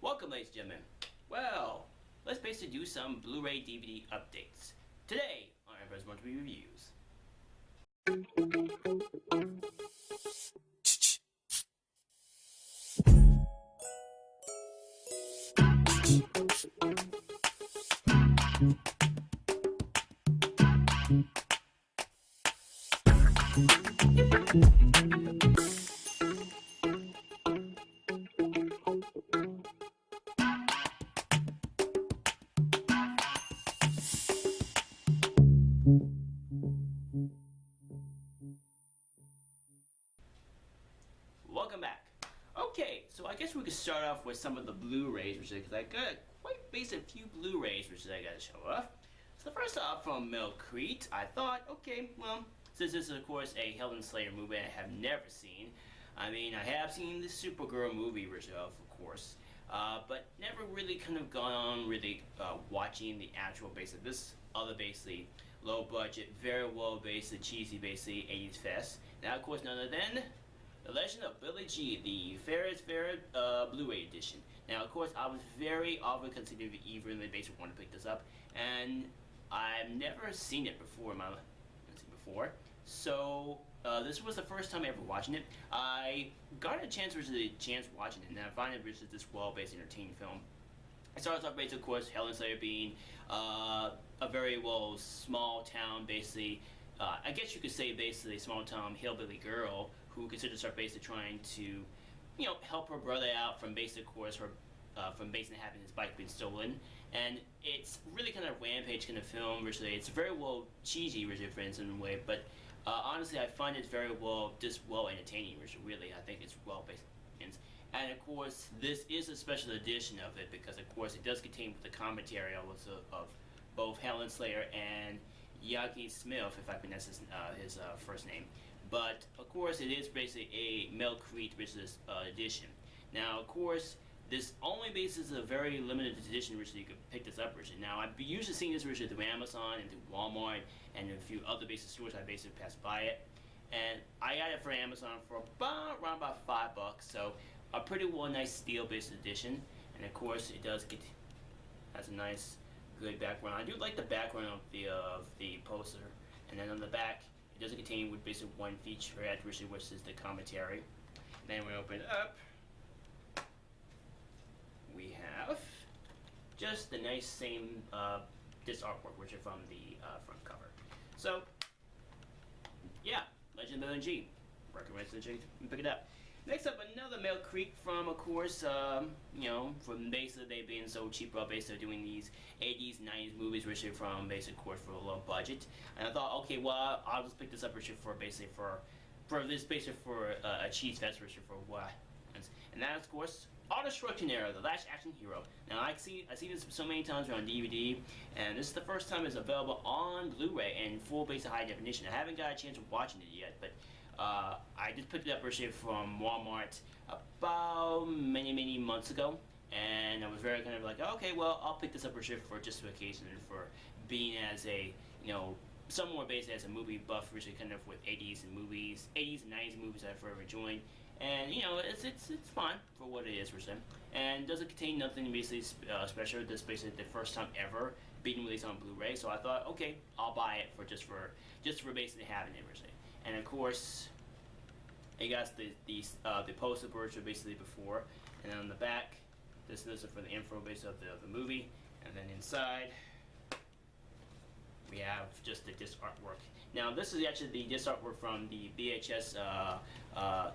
Welcome, ladies and gentlemen. Well, let's basically do some Blu-ray DVD updates. Today on Everest Monthly Reviews. Welcome back. Okay, so I guess we could start off with some of the Blu-rays, because I got quite basic few Blu-rays, which I gotta show off. So the first off from Crete, I thought, okay, well, since this is of course a Helen Slayer movie I have never seen. I mean, I have seen the Supergirl movie version of course, but never really kind of gone on really watching the actual basic this other basically low budget, very well basically cheesy basically 80s fest. Now of course none other than The Legend of Billy G, the Ferret Blu-ray edition. Now, of course, I was very often considering even they basically want to pick this up, and I've never seen it before. So this was the first time ever watching it. I got a chance watching it, and I find it this well-based, entertaining film. It starts off basically, of course, Helen Slayer being a very small town, basically. I guess you could say basically small town hillbilly girl who considers herself basically trying to, help her brother out from basically, of course, from basically having his bike being stolen. And it's really kind of a rampage kind of film, originally. It's very well cheesy, originally, for instance, in a way, but honestly, I find it very well entertaining, originally, really. I think it's well based. And of course, this is a special edition of it because, of course, it does contain the commentary of both Helen Slayer and Yagi Smith, if I pronounce his first name. But of course, it is basically a Mel Crete edition. Now, of course, this only basis is a very limited edition, which you could pick this up, Richard. Now, I've usually seen this version through Amazon and through Walmart and a few other basic stores. I basically passed by it, and I got it from Amazon for around about $5. So a pretty nice steel based edition. And of course, it has a nice, good background. I do like the background of the poster, and then on the back, it doesn't contain with basically one featurette, which is the commentary. Then we open it up. We have just the nice same this artwork, which is from the front cover. So, yeah, Legend of Billy G. Recommend to pick it up. Next up, another Mel Crete from, of course, from basically they being so cheap, basically doing these 80s, 90s movies, which are from basically, of course, for a low budget. And I thought, okay, well, I'll just pick this up, Richard, for a cheese fest, Richard, for what? And that, of course, Auto Destruction Era, The Last Action Hero. Now, I see this so many times on DVD, and this is the first time it's available on Blu-ray and full basic high definition. I haven't got a chance of watching it yet, but I just picked it up from Walmart about many months ago, and I was very kind of like, okay, well, I'll pick this up for just for occasion and for being as a, somewhat based as a movie buff, really kind of with 80s and 90s movies I've forever enjoyed. And it's fun for what it is, for some, and doesn't contain nothing basically special. This is basically the first time ever being released on Blu-ray, so I thought, okay, I'll buy it for just for basically having it, basically. And of course, it got the poster version basically before, and then on the back, this is for the info base of the movie, and then inside we have just the disc artwork. Now, this is actually the disc artwork from the VHS artwork.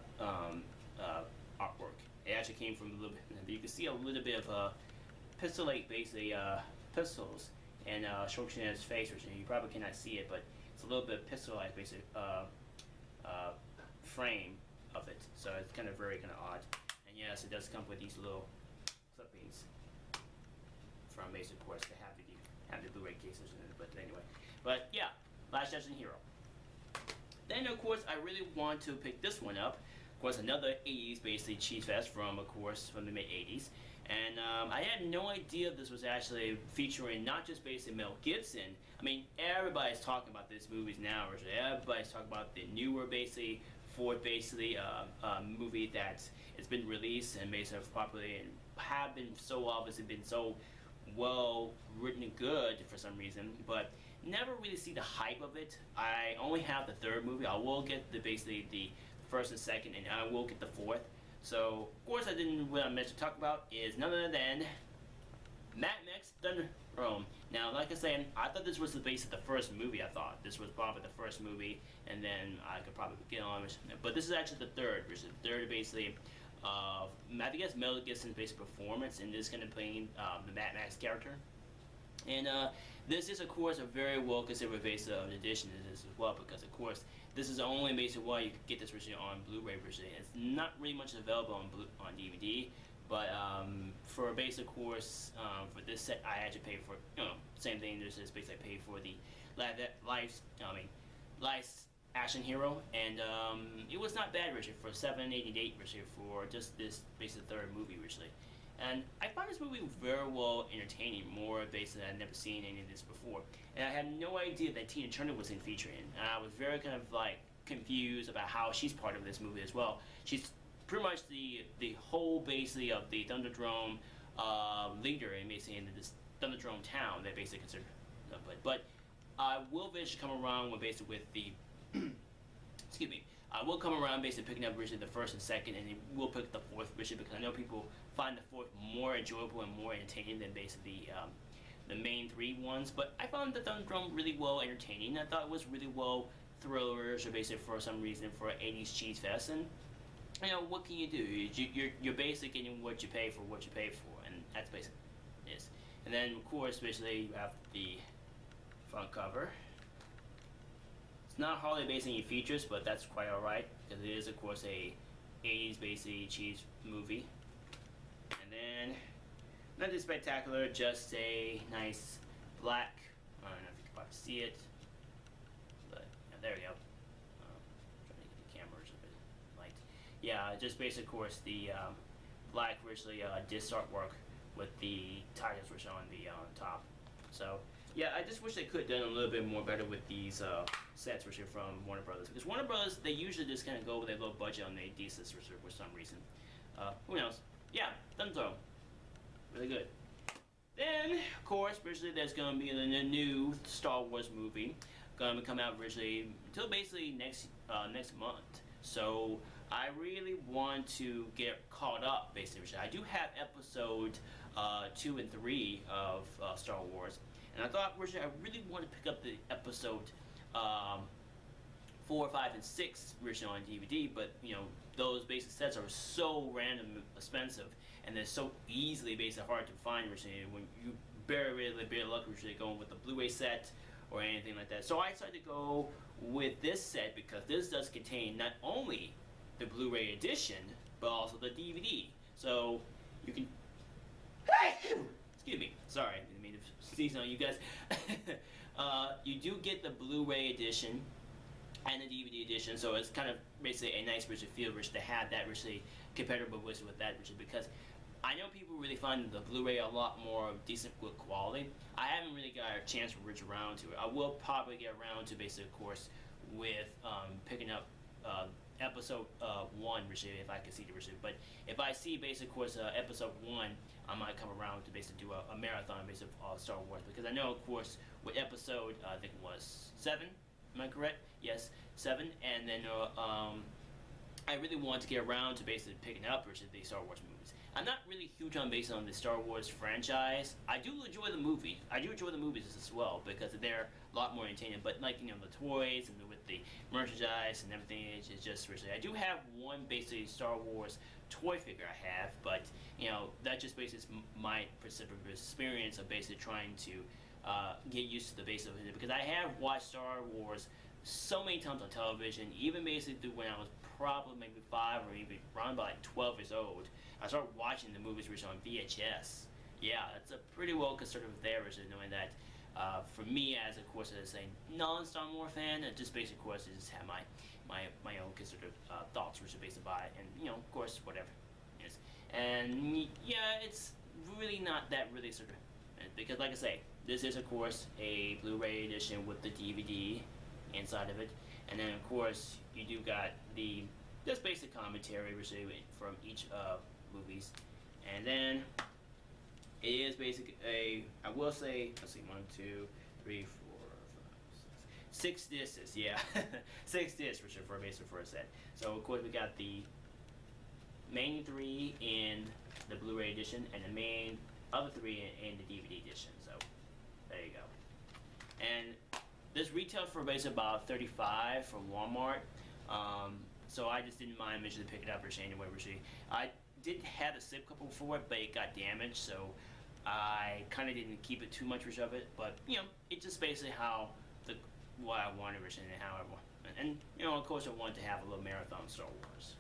It actually came from a little bit. You can see a little bit of pixelate, basically pixels, and Schwarzenegger's face, which you probably cannot see it, but it's a little bit pixelized, basically frame of it. So it's kind of odd. And yes, it does come with these little clippings from basic, of course, to have the Blu-ray cases in it. But anyway, yeah, Last Action Hero. Then, of course, I really want to pick this one up. Of course, another 80s basically cheese fest from the mid 80s. And I had no idea this was actually featuring not just basically Mel Gibson. I mean, everybody's talking about these movies now. Everybody's talking about the newer basically fourth basically movie that it's been released and basically popularly and have been so obviously been so well written and good for some reason, but never really see the hype of it. I only have the third movie. I will get the basically the first and second, and I will get the fourth. So of course I didn't what I meant to talk about is none other than Mad Max Thunderdome. Now, like I said, I thought this was the base of the first movie. I thought this was probably the first movie, and then I could probably get on. But this is actually the third, which is the third basically. I think that's Mel Gibson's basic performance in this kind of playing the Mad Max character. And this is, of course, a very well considered base of addition to this as well, because of course this is the only basic way you can get this version on Blu-ray version. It's not really much available on DVD, but for a basic course for this set, I had to pay for same thing. This is basically paid for the live action hero, and it was not bad originally for $7.88 originally for just this basic third movie originally. And I found this movie very well entertaining, more basically I'd never seen any of this before. And I had no idea that Tina Turner was in featuring. And I was very kind of like confused about how she's part of this movie as well. She's pretty much the whole basically of the Thunderdome leader and basically in this Thunderdome town they basically consider. But I will eventually come around with basically with the excuse me. I will come around basically picking up originally the first and second, and we'll pick the fourth originally because I know people find the fourth more enjoyable and more entertaining than basically the main three ones. But I found the Thunderdome really well entertaining. I thought it was really well thrillers, or basically for some reason for an 80s cheese fest. And what can you do? You're basically getting what you pay for, and that's basically it is. And then of course, basically you have the front cover. Not hardly based on any features, but that's quite alright because it is, of course, a 80s basically cheese movie. And then nothing spectacular, just a nice black. I don't know if you can probably see it, but there we go. Trying to get the camera a bit light. Yeah, just basically, of course, the black originally disc artwork with the titles which are on the top. So. Yeah, I just wish they could have done a little bit more better with these sets, which are from Warner Brothers. Because Warner Brothers, they usually just kind of go with a low budget on the DCs for some reason. Who knows? Yeah, Thunderdome. Really good. Then, of course, originally there's going to be a new Star Wars movie. Going to come out originally until basically next month. So I really want to get caught up, basically. I do have episode 2 and 3 of Star Wars. And I thought originally I really want to pick up the episode 4, 5, and 6 originally on DVD, but those basic sets are so random expensive, and they're so easily basically hard to find originally when you barely lucky originally going with the Blu-ray set or anything like that. So I decided to go with this set because this does contain not only the Blu-ray edition but also the DVD. So you can excuse me, sorry, I didn't mean to sneeze on you guys. You do get the Blu-ray edition and the DVD edition, so it's kind of basically a nice Richard feel Rich to have that Richard compatible with that Richard, because I know people really find the Blu-ray a lot more decent good quality. I haven't really got a chance to reach around to it. I will probably get around to basically, of course, with picking up episode 1 Richard, if I can see the Richard. But if I see basically, of course, episode 1, I might come around to basically do a marathon basically of Star Wars, because I know, of course, with episode I think it was 7. Am I correct? Yes, 7. And then I really want to get around to basically picking up the Star Wars movies. I'm not really huge on based on the Star Wars franchise. I do enjoy the movies. I do enjoy the movies as well because they're a lot more entertaining. But like the toys and with the merchandise and everything, it's just really. I do have one basically Star Wars toy figure I have, but that just basically is my specific experience of basically trying to get used to the base of it, because I have watched Star Wars so many times on television, even basically when I was probably maybe 5 or even around about like 12 years old. I started watching the movies which are on VHS. Yeah, it's a pretty well conservative there, knowing that for me as of course as a non-Star Wars fan, just basic of course I just have my own conservative thoughts which are based by it, and of course whatever it is. And yeah, it's really not that really sort of, because like I say, this is of course a Blu-ray edition with the DVD inside of it, and then of course you do got the just basic commentary from each movies, and then it is basic. I will say, let's see, 1, 2, 3, 4, 5, 6 discs. Yeah, 6 discs for basic for a set. So of course we got the main 3 in the Blu-ray edition, and the main other 3 in the DVD edition. So there you go. And this retails for basically about $35 from Walmart. So I just didn't mind to pick it up anyway. I did have a sip couple for it, but it got damaged, so I kind of didn't keep it too much of it. But it's just basically what I wanted and how I want. And of course I wanted to have a little marathon Star Wars.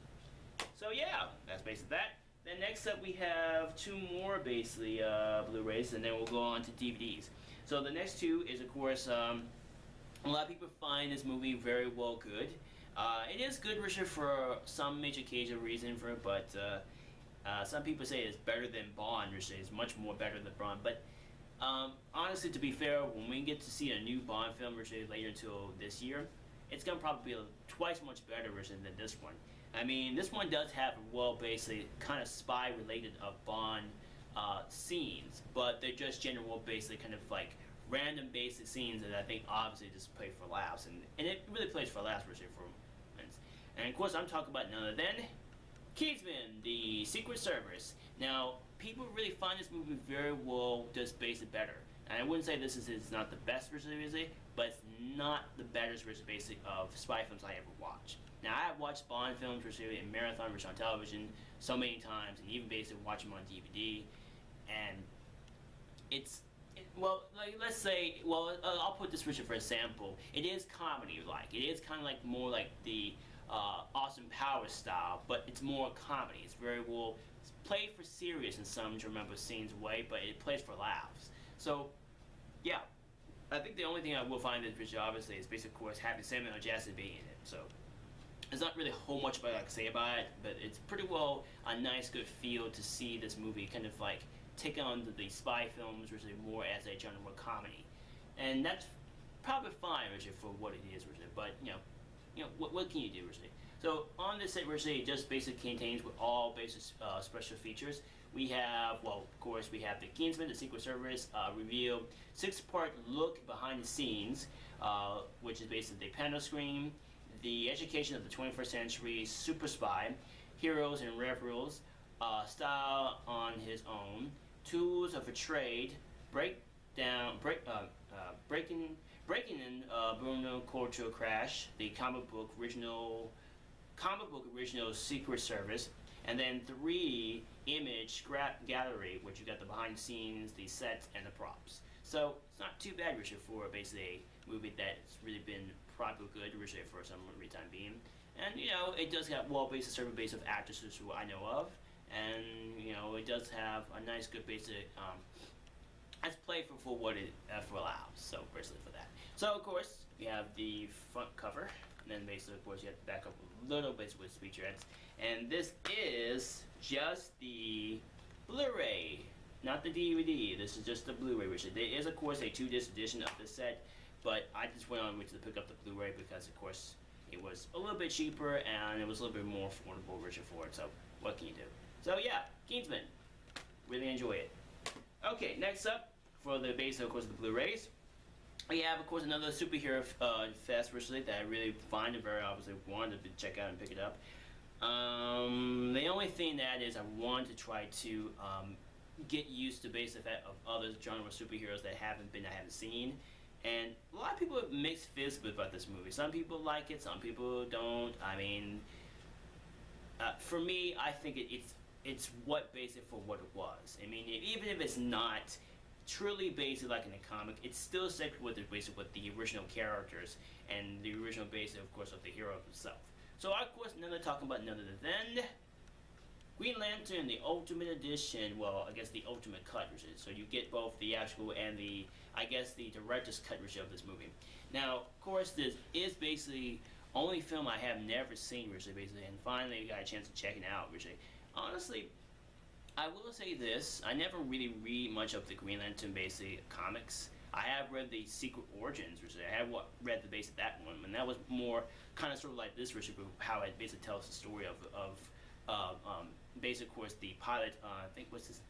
So yeah, that's basically that. Then next up we have 2 more basically Blu-rays, and then we'll go on to DVDs. So the next 2 is of course a lot of people find this movie very well good. It is good for some major occasional reason for it, but some people say it's better than Bond, which is much more better than Bond. But honestly, to be fair, when we get to see a new Bond film later until this year, it's gonna probably be twice much better than this one. I mean, this one does have basically kind of spy-related Bond scenes, but they're just general, basically kind of like random basic scenes that I think obviously just play for laughs, and it really plays for laughs for and of course I'm talking about none other than Kingsman, the Secret Service. Now, people really find this movie very well, just basically better. And I wouldn't say this is not the best version, but it's not the better version of spy films I ever watched. Now, I have watched Bond films in marathon on television so many times, and even basically watch them on DVD, and let's say, I'll put this for example. It is comedy-like. It is kind of like more like the Austin Powers style, but it's more comedy. It's very well played for serious in some remember scenes way, but it plays for laughs. So, yeah, I think the only thing I will find in this obviously is basically, of course, having Samuel L. Jackson being in it. So, there's not really a whole much I can say about it, but it's pretty well a nice, good feel to see this movie kind of like take on the spy films more as a genre comedy, and that's probably fine for what it is, but what can you do, So on this set, it just basically contains with all basic special features. We have, of course, we have the Kingsman, the Secret Service reveal 6-part look behind the scenes, which is basically the panel screen, the education of the 21st century super spy, heroes and rebels, style on his own, tools of a trade, breaking in Bruno cultural crash, the comic book original Secret Service, and then 3 image scrap gallery, which you got the behind the scenes, the sets, and the props. So it's not too bad, for basically a movie that's really been probably good, for some time being. And it does have certain base of actresses who I know of, and it does have a nice, good basic. It's played for what it allows. So basically for that. So of course you have the front cover, and then basically of course you have to back up a little bit with featurettes. And this is just the Blu-ray, not the DVD. This is just the Blu-ray. There is of course a 2-disc edition of the set, but I just went on to pick up the Blu-ray because of course it was a little bit cheaper and it was a little bit more affordable for it. So what can you do? So yeah, Kingsman. Really enjoy it. Okay, next up for the base, of course, the Blu-rays. We have, of course, another superhero fest that I really find and very obviously wanted to check out and pick it up. The only thing that is I want to try to get used to basic of other genre superheroes that I haven't seen. And a lot of people have mixed feelings about this movie. Some people like it, some people don't. I mean, for me, I think it's what basic for what it was. I mean, even if it's not truly basic like in the comic, it's still stuck with the original characters and the original basic, of course, of the hero himself. So, of course, talking about none other than Green Lantern, the Ultimate Edition. Well, I guess the Ultimate Cut, so you get both the actual and the director's cut of this movie. Now, of course, this is basically only film I have never seen, and finally got a chance to check it out, Honestly, I will say this, I never really read much of the Green Lantern comics. I have read the Secret Origins, which I have read the base of that one, and that was more kind of sort of like this version, how it basically tells the story of basically, of course, the pilot. I think what's his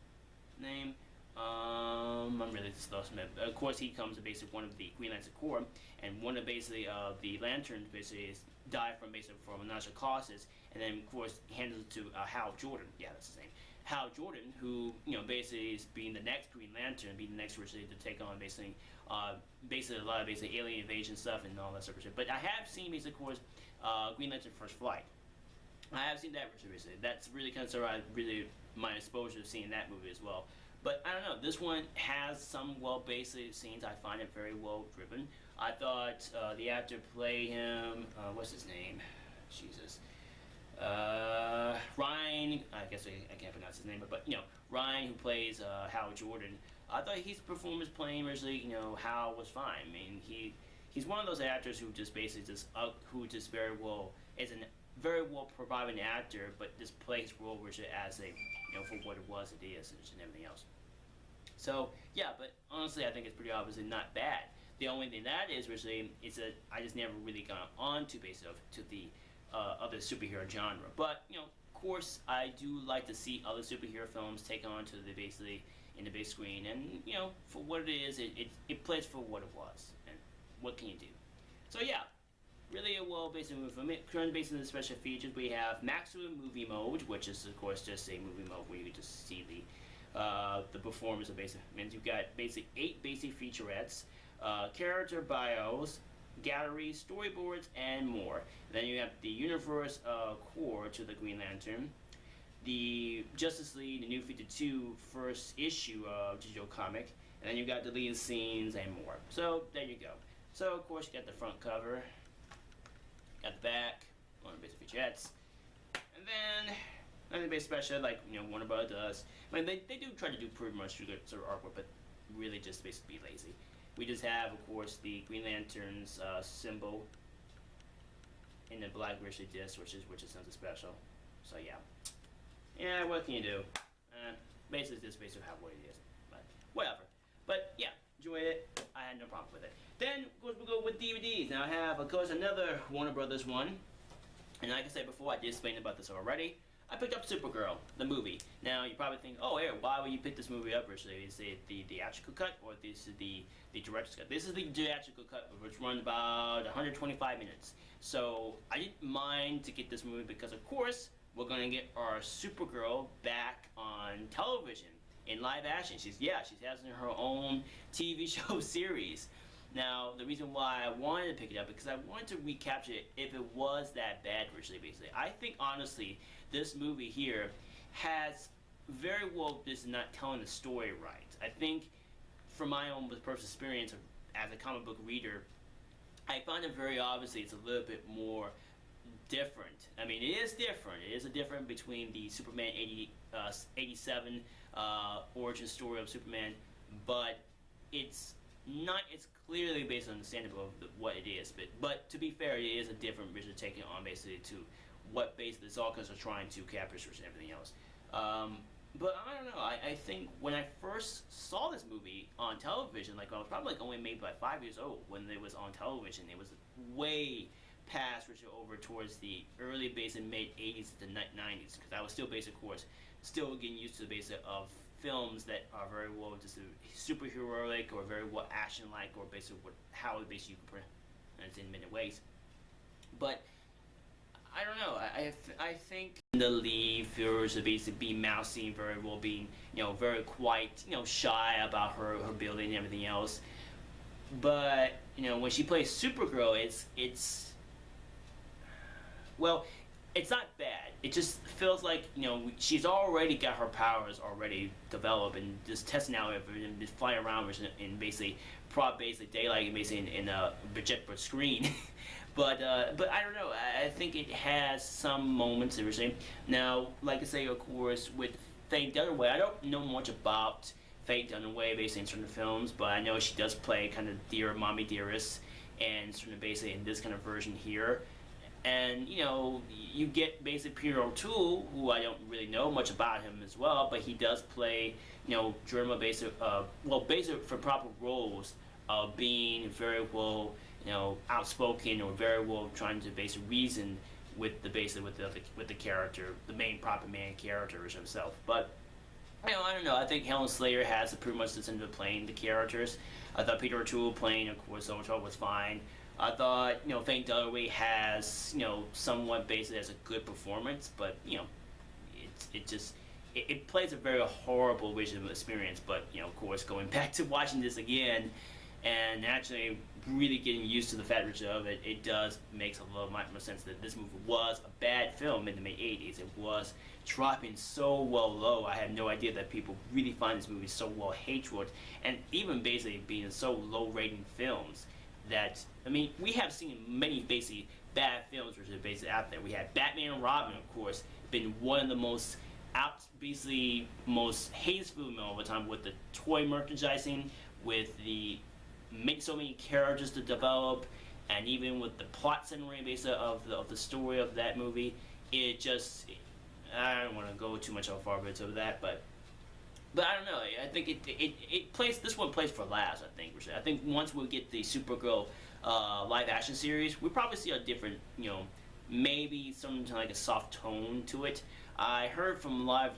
name? I'm really just lost him. Of course, he comes to basically one of the Green Lantern Corps, and one of basically the lanterns basically is died from basically from natural causes, and then of course handles it to Hal Jordan. Yeah, that's his name. Hal Jordan, who basically is being the next Green Lantern, being the next person to take on basically a lot of basically alien invasion stuff and all that sort of shit. But I have seen basically, of course, Green Lantern First Flight. I have seen that version recently. That's really kind of sort of really my exposure to seeing that movie as well. But I don't know, this one has some well-basic scenes. I find it very well driven. I thought the actor play him, what's his name? Jesus. Ryan, I guess I can't pronounce his name, but Ryan, who plays Hal Jordan, I thought his performance playing originally, Hal was fine. I mean, he's one of those actors who just basically who just very well is an very well provided actor, but just plays role which as a for what it was, it is, and everything else. So yeah, but honestly, I think it's pretty obviously not bad. The only thing that is really is that I just never really got on to the other superhero genre. But of course, I do like to see other superhero films take on to the basically in the big screen, and for what it is, it plays for what it was, and what can you do? So yeah. Really a well-based movie film. Current based on the special features, we have maximum movie mode, which is of course just a movie mode where you can just see the performance of basic. And you've got basic 8 basic featurettes, character bios, galleries, storyboards, and more. Then you have the universe core to the Green Lantern, the Justice League, the New 52 first issue of digital comic, and then you got deleted scenes and more. So there you go. So of course you got the front cover. Got the back, one of the basic featurettes, and then nothing basic special like Warner Bros. Does. I mean, they do try to do pretty much good sort of artwork, but really just basically be lazy. We just have, of course, the Green Lantern's symbol in the black version disc, which is something special. So yeah, what can you do? Basically, just basically how what it is, but whatever. But yeah. Enjoyed it. I had no problem with it. Then, of course, we'll go with DVDs. Now I have, of course, another Warner Brothers one. And like I said before, I did explain about this already. I picked up Supergirl, the movie. Now, you probably think, oh, Eric, why would you pick this movie up? Originally? Is it the theatrical cut, or this is the director's cut? This is the theatrical cut, which runs about 125 minutes. So, I didn't mind to get this movie because, of course, we're going to get our Supergirl back on television. In live action. She has her own TV show series. Now, the reason why I wanted to pick it up because I wanted to recapture it if it was that bad originally, basically. I think, honestly, this movie here has very well just not telling the story right. I think, from my own personal experience as a comic book reader, I find it very obviously it's a little bit more different. I mean, it is different. It is a difference between the Superman 87 origin story of Superman, but it's not. It's clearly based on understandable of what it is. But to be fair, it is a different vision taken on basically to what basically the Zalkas are trying to capture and everything else. But I don't know. I think when I first saw this movie on television, like I was probably only maybe like 5 years old when it was on television. It was way past which over towards the early basic mid 80s to 90s because I was still basic course still getting used to the basic of films that are very well just superheroic or very well action like or basically how basically you can present it in many ways. But I don't know. I think the lead feels to basically be mousy, very well being very quite shy about her building and everything else. But when she plays Supergirl, it's well, it's not bad. It just feels like she's already got her powers already developed and just testing out and just flying around in basically basic daylight and basically in a projector screen. But I don't know. I think it has some moments originally. Now, like I say, of course, with Faye Dunaway, I don't know much about Faye Dunaway basically in certain films, but I know she does play kind of dear mommy dearest and sort of basically in this kind of version here. And you get basically Peter O'Toole, who I don't really know much about him as well, but he does play drama basic basic for proper roles being very well, outspoken or very well trying to basically reason with the basically with the character, the main proper man character himself. But I don't know. I think Helen Slater has pretty much the sense of playing the characters. I thought Peter O'Toole playing, of course, Ultron was fine. I thought, Frank Dillaway has, somewhat basically as a good performance, but it plays a very horrible visual experience. But of course, going back to watching this again, and actually really getting used to the fact of it, it does makes a lot more sense that this movie was a bad film in the mid '80s. It was dropping so well low. I had no idea that people really find this movie so well hatred, and even basically being so low rating films that, I mean, we have seen many basically bad films which are basically out there. We had Batman and Robin, of course, been one of the most basically most hateful film all the time, with the toy merchandising, with the so many characters to develop, and even with the plot centering basically of the story of that movie. It just, I don't want to go too much far into that, but I don't know. I think it plays. This one plays for laughs. I think once we get the Supergirl live action series, we'll probably see a different, maybe something like a soft tone to it. I heard from a lot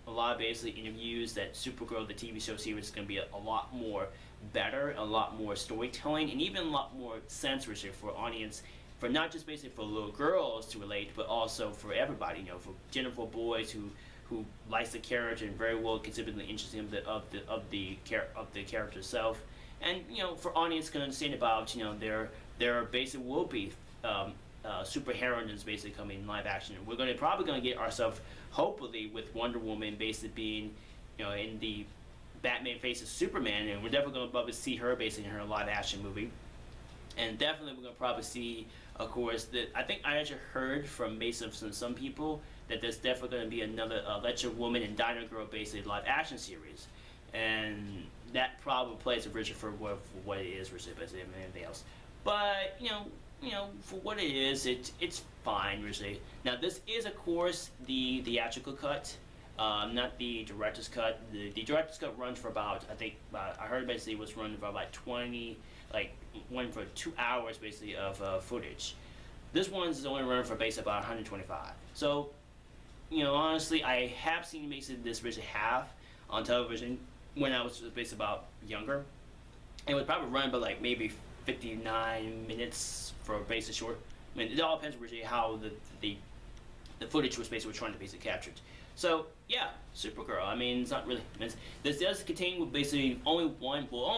of basically interviews that Supergirl, the TV show series, is going to be a lot more better, a lot more storytelling, and even a lot more censorship for audience, for not just basically for little girls to relate, but also for everybody. For general boys who likes the character and very well considered the interesting of the character itself, and for audience can understand about there basically will be super heroines basically coming in live action. We're probably gonna get ourselves, hopefully, with Wonder Woman basically being in the Batman faces Superman, and we're definitely gonna probably see her basically in her live action movie. And definitely we're gonna probably see, of course, that I think I actually heard from basically some people that there's definitely going to be another Electra Woman and Dino Girl basically live action series, and that probably plays a richer for what it is, richer than anything else. But for what it is, it's fine, really. Now this is, of course, the theatrical cut, not the director's cut. The director's cut runs for about, I think, I heard basically it was running for about 1 for 2 hours basically of footage. This one's only running for basically about 125. So, honestly, I have seen basically this basically half on television when I was basically about younger. It would probably run about like maybe 59 minutes for a basic short. I mean, it all depends really how the footage was basically trying to basically capture it. So yeah, Supergirl. I mean, it's not really. This does contain basically only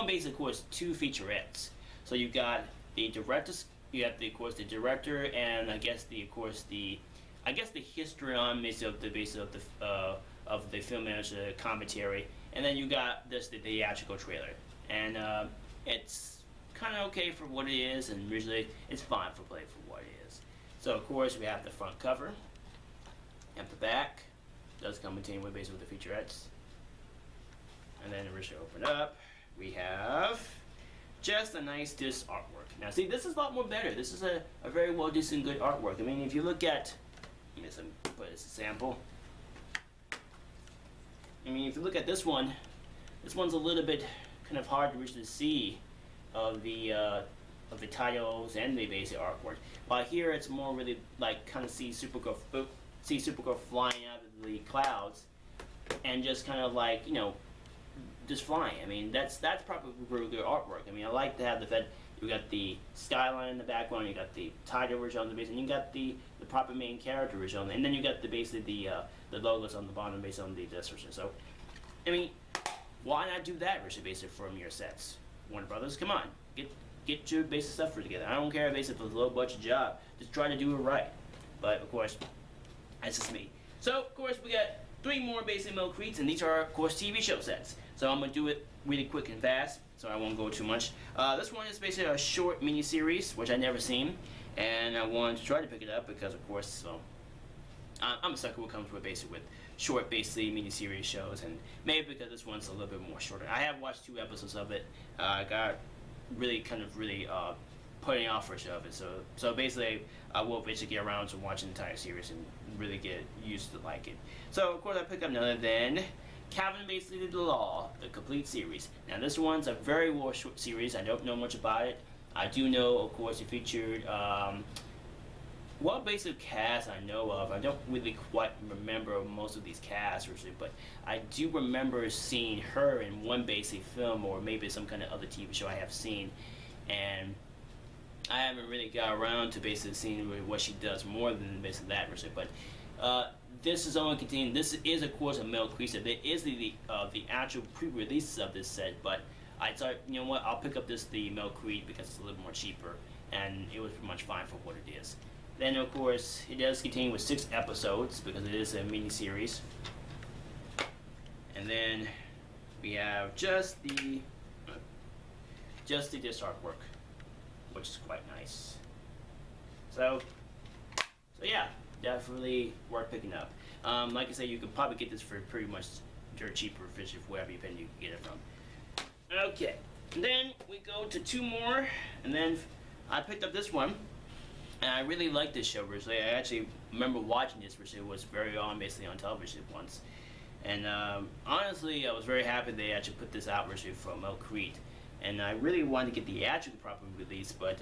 basically, of course, 2 featurettes. So you've got the directors, you have of course the director, and I guess the history on of the film manager commentary, and then you got the theatrical trailer, and it's kind of okay for what it is, and usually it's fine for what it is. So of course we have the front cover, and the back does come contain with basically the featurettes, and then originally open up, we have just a nice disc artwork. Now see, this is a lot more better. This is a very well decent good artwork. I mean, if you look at, put as a sample. I mean, if you look at this one's a little bit kind of hard to really see of the titles and the basic artwork. While here it's more really like kind of see Supergirl flying out of the clouds and just kind of like just flying. I mean, that's probably really good artwork. I mean, I like to have the fact you got the skyline in the background, you got the title version on the base, and you got the proper main character version, and then you got basically the logos on the bottom based on the description. So, I mean, why not do that basically from your sets? Warner Brothers, come on, get your basic stuff together. I don't care basically if it's a low budget job, just try to do it right. But of course, that's just me. So of course we got 3 more basic milk creeds, and these are of course TV show sets. So I'm gonna do it really quick and fast, so I won't go too much. This one is basically a short mini series which I never seen, and I wanted to try to pick it up because of course, so I'm a sucker who comes with short basically mini series shows, and maybe because this one's a little bit more shorter. I have watched 2 episodes of it. I got really putting off for of it. So basically, I will basically get around to watching the entire series and really get used to like it. So of course I picked up none other than Calvin basically the Law, the complete series. Now this one's a very well short series. I don't know much about it. I do know, of course, it featured what basic cast I know of. I don't really quite remember most of these casts, but I do remember seeing her in one basic film or maybe some kind of other TV show I have seen, and I haven't really got around to basically seeing what she does more than basically that, but this is only containing. This is of course a Mel Creed set. There is the actual pre-releases of this set, but I thought, you know what, I'll pick up the Mel Creed because it's a little more cheaper, and it was pretty much fine for what it is. Then of course it does contain with 6 episodes because it is a mini series, and then we have just the disc artwork, which is quite nice. So yeah, definitely worth picking up. Like I said, you could probably get this for pretty much dirt cheaper fish if wherever you can you can get it from. Okay, and then we go to 2 more, and then I picked up this one, and I really like this show. I actually remember watching this, which it was very on basically on television once, and honestly, I was very happy they actually put this out from Mel Creed, and I really wanted to get the actual proper release, but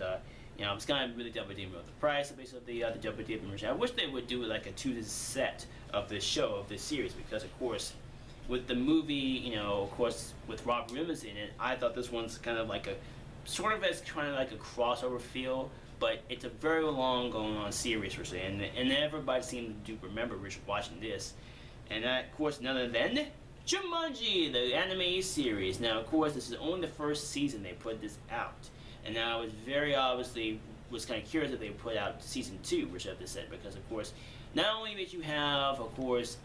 you know, I was kind of really double dipping with the price of basically the double dipping version. I wish they would do like a 2 set of this show, of this series, because of course, with the movie, you know, of course, with Rob Williams in it, I thought this one's kind of like a, sort of as kind of like a crossover feel, but it's a very long going on series, and everybody seemed to remember watching this, and that, of course, none other than Jumanji, the anime series. Now, of course, this is only the first season they put this out, and now I was very obviously kind of curious if they put out season 2, which of this set, because of course, not only did you have, of course,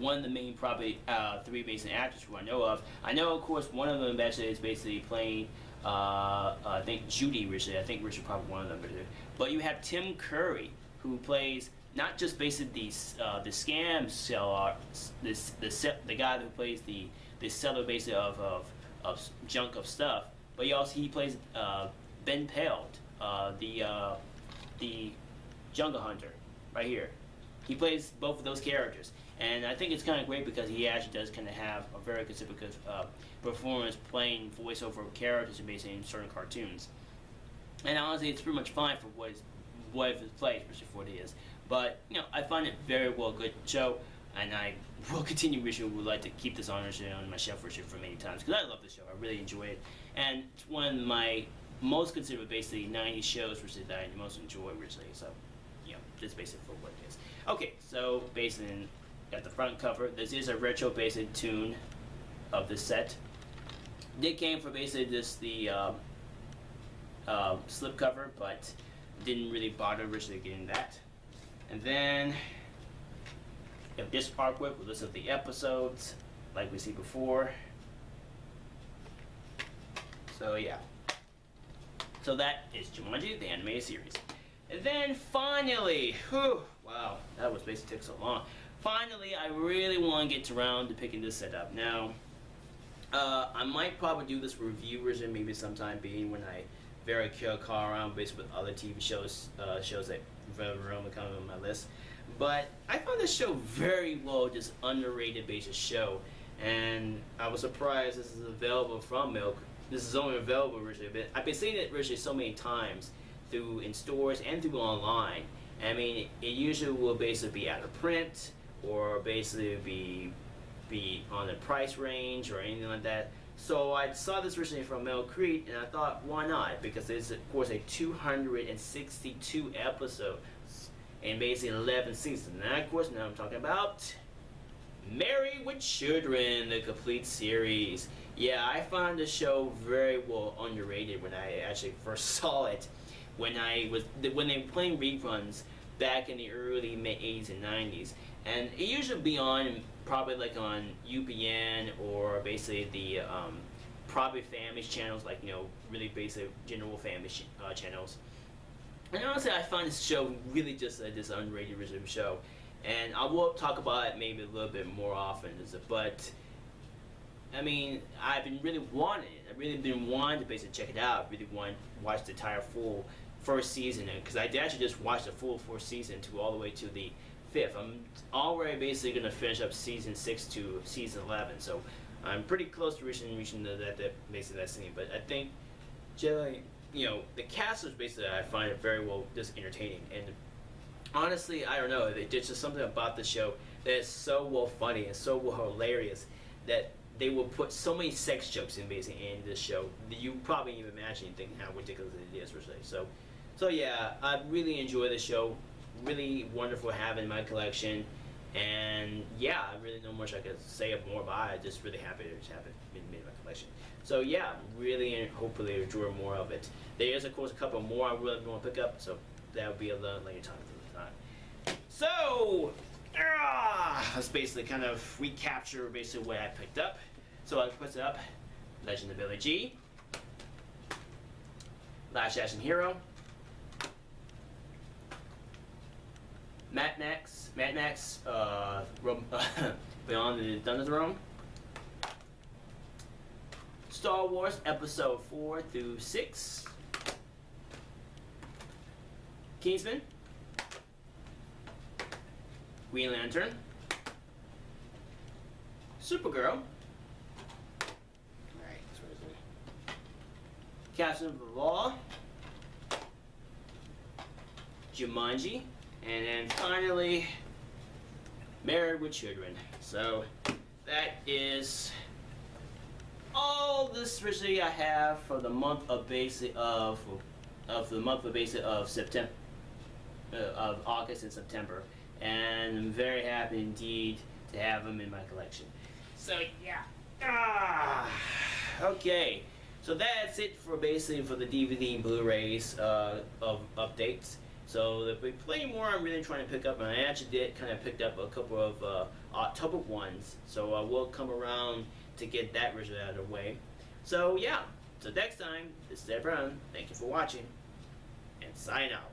one of the main probably 3 basic actors who I know of. I know, of course, one of them actually is basically playing I think Judy, I think Richard probably one of them. But you have Tim Curry, who plays not just basically the scam seller, the guy who plays the seller basically of junk of stuff, but he plays Ben Peld, the jungle hunter, right here. He plays both of those characters, and I think it's kind of great because he actually does kind of have a very considerable performance playing voiceover characters and basically in certain cartoons. And honestly, it's pretty much fine for what it plays, especially for what it is. But you know, I find it very well good show, and I will continue wishing would like to keep this on my shelf for many times because I love this show. I really enjoy it, and it's one of my most considered basically 90s shows that I most enjoy originally. So, you know, just basically for what it is. Okay, so basically at the front cover, this is a retro basic tune of the set. It came for basically the slip cover, but didn't really bother originally getting that. And then if this artwork, we'll listen to the episodes like we see before. So yeah. So that is Jumanji, the anime series. And then finally, whew, wow, that was basically took so long. Finally, I really want to get around to picking this set up. Now, I might probably do this review version maybe sometime being when I very call around basically with other TV shows, shows that very rarely come on my list. But I found this show very well, just underrated basic show, and I was surprised this is available from Milk. This is only available originally, but I've been seeing it originally so many times through in stores and through online. I mean, it usually will basically be out of print or basically be on the price range or anything like that. So I saw this originally from Mel Creed, and I thought, why not? Because it's of course a 262 episodes and basically 11 seasons. And of course now I'm talking about Married with Children, the complete series. Yeah, I found the show very well underrated when I actually first saw it. When they were playing reruns back in the early mid 80s and 90s, and it usually be on probably like on UPN or basically the probably family channels, like, you know, really basic general family channels. And honestly, I find this show really just this underrated original show, and I will talk about it maybe a little bit more often. But I mean, I've been really wanting it. I've really been wanting to basically check it out. Really want to watch the entire full first season, because I actually just watched the full 4th season to all the way to the 5th. I'm already basically gonna finish up season 6 to season 11, so I'm pretty close to reaching basically that scene. But I think generally, the cast is basically, I find it very well just entertaining. And honestly, I don't know, there's just something about the show that is so well funny and so well hilarious that they will put so many sex jokes in basically in this show that you probably even imagine thinking how ridiculous it is, really. So yeah, I really enjoy the show. Really wonderful to have in my collection. And yeah, I really don't much I could say more about it. Just really happy to just have it in my collection. So yeah, really and hopefully enjoy more of it. There is of course a couple more I really want to pick up, so that will be a little later time. So let's basically kind of recapture basically what I picked up. So I put up Legend of Billy G, Last Action Hero, Mad Max, Beyond the Thunderdome, Star Wars Episode 4 through 6, Kingsman, Green Lantern, Supergirl, Captain of the Law, Jumanji, and then finally, Married with Children. So that is all this really I have for the month of September, of August and September, and I'm very happy indeed to have them in my collection. So yeah, okay. So that's it for basically for the DVD and Blu-rays of updates. So there'll be plenty more I'm really trying to pick up, and I actually did kind of picked up a couple of October ones. So I will come around to get that result out of the way. So yeah, so next time, this is Ed Brown. Thank you for watching, and sign out.